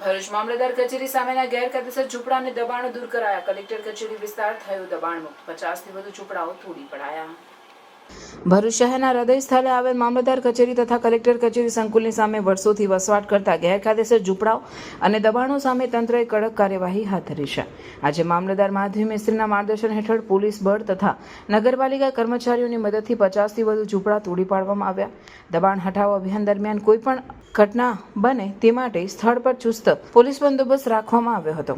ભરૂચ મામલતદાર કચેરી સામેના ગેરકાયદેસર ઝૂંપડા અને દબાણો દૂર કરાયા. કલેક્ટર કચેરી વિસ્તાર થયો દબાણમુક્ત. 50થી વધુ ઝૂંપડાઓ તોડી પડાયા. ભરૂચ શહેરના હૃદય સ્થળે આવેલ મામલતદાર કચેરી તથા કલેક્ટર કચેરી સંકુલની સામે વર્ષોથી વસવાટ કરતા ગેરકાયદેસર ઝૂંપડાઓ અને દબાણો સામે તંત્રએ કડક કાર્યવાહી હાથ ધરી છે. આજે મામલતદાર માધવી મિસ્ત્રીના માર્ગદર્શન હેઠળ પોલીસ બળ તથા નગરપાલિકા કર્મચારીઓની મદદથી 50થી વધુ ઝૂંપડા તોડી પાડવામાં આવ્યા. દબાણ હટાવો અભિયાન દરમિયાન કોઈપણ ઘટના બને તે માટે સ્થળ પર ચુસ્ત પોલીસ બંદોબસ્ત રાખવામાં આવ્યો હતો.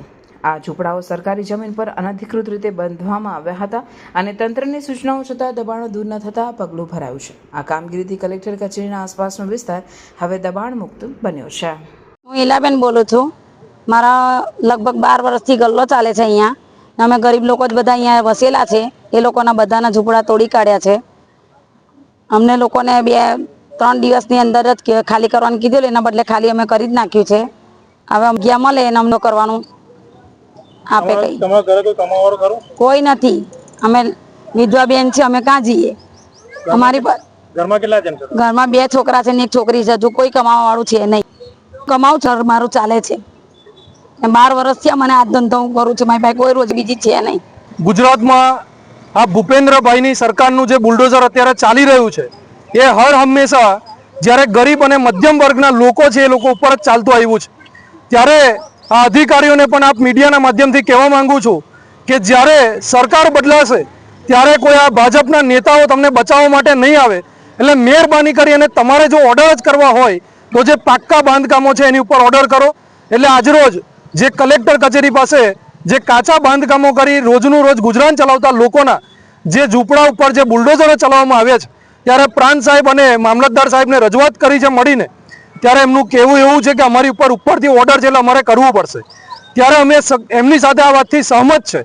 આ ઝૂંપડાઓ સરકારી જમીન પર અનધિકૃત રીતે બાંધવામાં આવ્યા હતા અને તંત્રની સૂચનાઓ છતાં દબાણો દૂર ન થતાં પગલું ભરાયું છે. આ કામગીરીથી કલેક્ટર કચેરીના આસપાસનો વિસ્તાર હવે દબાણ મુક્ત બન્યો છે. હું ઈલાબેન બોલું છું. મારા લગભગ 12 વર્ષથી ગલ્લો ચાલે છે અહીંયા. અમે ગરીબ લોકો જ બધા અહીંયા વસેલા છે. એ લોકોના બધાના ઝૂંપડા તોડી કાઢ્યા છે. અમને લોકોને 2-3 દિવસની અંદર જ ખાલી કરવાનું કીધું, એના બદલે ખાલી અમે કરી જ નાખ્યું છે. હવે જગ્યા મળે એને અમને કરવાનું આપે. કઈ તમારા ઘરે કોઈ કમાવાળો ખરો? કોઈ નથી. અમે વિધવા બેન છે. અમે ક્યાં જઈએ? અમારી ઘરમાં કેટલા જણ છે? ઘરમાં 2 છોકરા છે ને 1 છોકરી છે. હજુ કોઈ કમાવા વાળું છે નહીં. કમાવું છે, મારું ચાલે છે. 12 વર્ષથી મને આ ધંધો હું કરું છું. મારી પાસે કોઈ રોજ બીજી છે નહીં. ગુજરાતમાં આ ભૂપેન્દ્રભાઈની સરકારનું જે બુલડોઝર અત્યારે ચાલી રહ્યું છે એ હર હંમેશા જ્યારે ગરીબ અને મધ્યમ વર્ગના લોકો છે એ લોકો ઉપર જ ચાલતું આવ્યું છે. ત્યારે આ અધિકારીઓને પણ આપ મીડિયાના માધ્યમથી કહેવા માંગુ છું કે જ્યારે સરકાર બદલાશે ત્યારે કોઈ આ ભાજપના નેતાઓ તમને બચાવવા માટે નહીં આવે. એટલે મહેરબાની કરી અને તમારે જો ઓર્ડર જ કરવા હોય તો જે પાક્કા બાંધકામો છે એની ઉપર ઓર્ડર કરો. એટલે આજરોજ જે કલેક્ટર કચેરી પાસે જે કાચા બાંધકામો કરી રોજનું રોજ ગુજરાન ચલાવતા લોકોના જે ઝૂંપડા ઉપર જે બુલડોઝરો ચલાવવામાં આવ્યા છે, ત્યારે પ્રાંત સાહેબ અને મામલતદાર સાહેબને રજૂઆત કરી છે મળીને, ત્યારે એમનું કહેવું એવું છે કે અમારી ઉપરથી ઓર્ડર છે એટલે અમારે કરવું પડશે. ત્યારે અમે એમની સાથે આ વાતથી સહમત છે.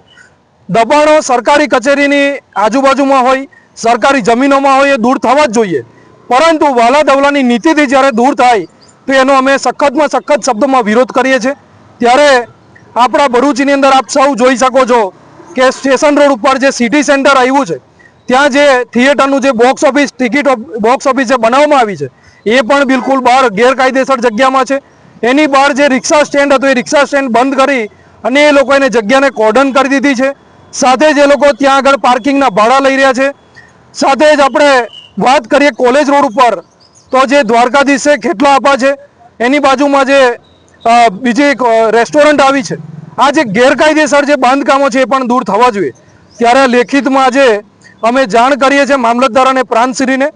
દબાણો સરકારી કચેરીની આજુબાજુમાં હોય, સરકારી જમીનોમાં હોય એ દૂર થવા જ જોઈએ. પરંતુ વાલા દવલાની નીતિથી જ્યારે દૂર થાય તો એનો અમે સખતમાં સખત શબ્દોમાં વિરોધ કરીએ છીએ. ત્યારે આપણા ભરૂચની અંદર આપ સૌ જોઈ શકો છો કે સ્ટેશન રોડ ઉપર જે સિટી સેન્ટર આવ્યું છે ત્યાં જે થિયેટરનું જે બોક્સ ઓફિસ બોક્સ ઓફિસ જે બનાવવામાં આવી છે એ પણ બિલકુલ બહાર ગેરકાયદેસર જગ્યામાં છે. એની બહાર જે રિક્ષા સ્ટેન્ડ હતું એ રિક્ષા સ્ટેન્ડ બંધ કરી અને એ લોકો એને જગ્યાને કોર્ડન કરી દીધી છે. સાથે જ એ લોકો ત્યાં આગળ પાર્કિંગના ભાડા લઈ રહ્યા છે. સાથે જ આપણે વાત કરીએ કોલેજ રોડ ઉપર તો જે દ્વારકાધીશ છે ખેટલા આપા છે એની બાજુમાં જે બીજી એક રેસ્ટોરન્ટ આવી છે. આ જે ગેરકાયદેસર જે બાંધકામો છે એ પણ દૂર થવા જોઈએ. ત્યારે લેખિતમાં આજે અમે જાણ કરીએ છીએ મામલતદાર અને પ્રાંતશ્રીને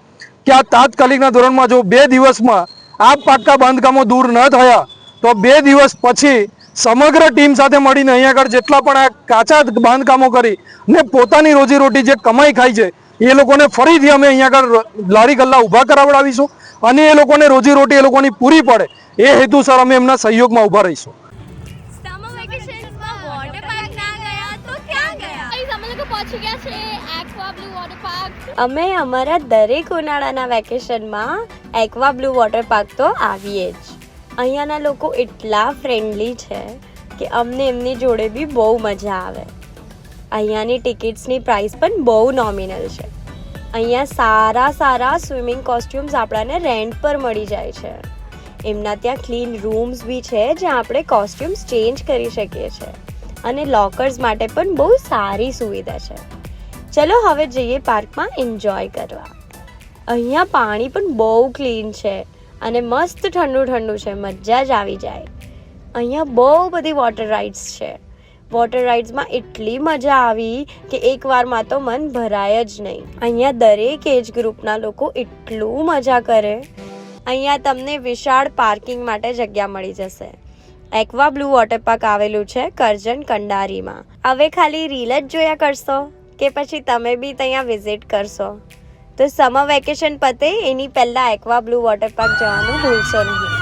કે આ તાત્કાલિકના ધોરણમાં જો 2 દિવસમાં આ પાક્કા બાંધકામો દૂર ન થયા તો 2 દિવસ પછી સમગ્ર ટીમ સાથે મળીને અહીંયા આગળ જેટલા પણ આ કાચા બાંધકામો કરી ને પોતાની રોજીરોટી જે કમાઈ ખાય છે એ લોકોને ફરીથી અમે અહીંયા આગળ લારી ગલ્લા ઊભા કરાવડાવીશું અને એ લોકોને રોજીરોટી એ લોકોની પૂરી પડે એ હેતુસર અમે એમના સહયોગમાં ઊભા રહીશું. અમે અમારા દરેક ઉનાળાના વેકેશનમાં એક્વા બ્લુ વોટર પાર્ક તો આવીએ જ. અહીંયાના લોકો એટલા ફ્રેન્ડલી છે કે અમને એમની જોડે બી બહુ મજા આવે. અહીંયાની ટિકિટ્સની પ્રાઇસ પણ બહુ નોમિનલ છે. અહીંયા સારા સ્વિમિંગ કોસ્ટ્યુમ્સ આપણને રેન્ટ પર મળી જાય છે. એમના ત્યાં ક્લીન રૂમ્સ બી છે જ્યાં આપણે કોસ્ટ્યુમ્સ ચેન્જ કરી શકીએ છીએ અને લોકર્સ માટે પણ બહુ સારી સુવિધા છે. ચલો હવે જઈએ પાર્કમાં એન્જોય કરવા. અહીંયા પાણી પણ બહુ ક્લીન છે અને મસ્ત ઠંડુ છે. મજા જ આવી જાય. અહીંયા બહુ બધી વોટર રાઇડ્સ છે. વોટર રાઇડ્સમાં એટલી મજા આવી કે એકવારમાં તો મન ભરાય જ નહીં. અહીંયા દરેક એજ ગ્રુપના લોકો એટલું મજા કરે. અહીંયા તમને વિશાળ પાર્કિંગ માટે જગ્યા મળી જશે. એક્વા બ્લુ વોટર પાર્ક આવેલું છે કરજણ કંડારીમાં. હવે ખાલી રીલ જ જોયા કરશો કે પછી તમે બી ત્યાં વિઝિટ કરશો? તો સમર વેકેશન પતે એની પહેલાં એક્વા બ્લુ વોટર પાર્ક જવાનું ભૂલશો નહીં.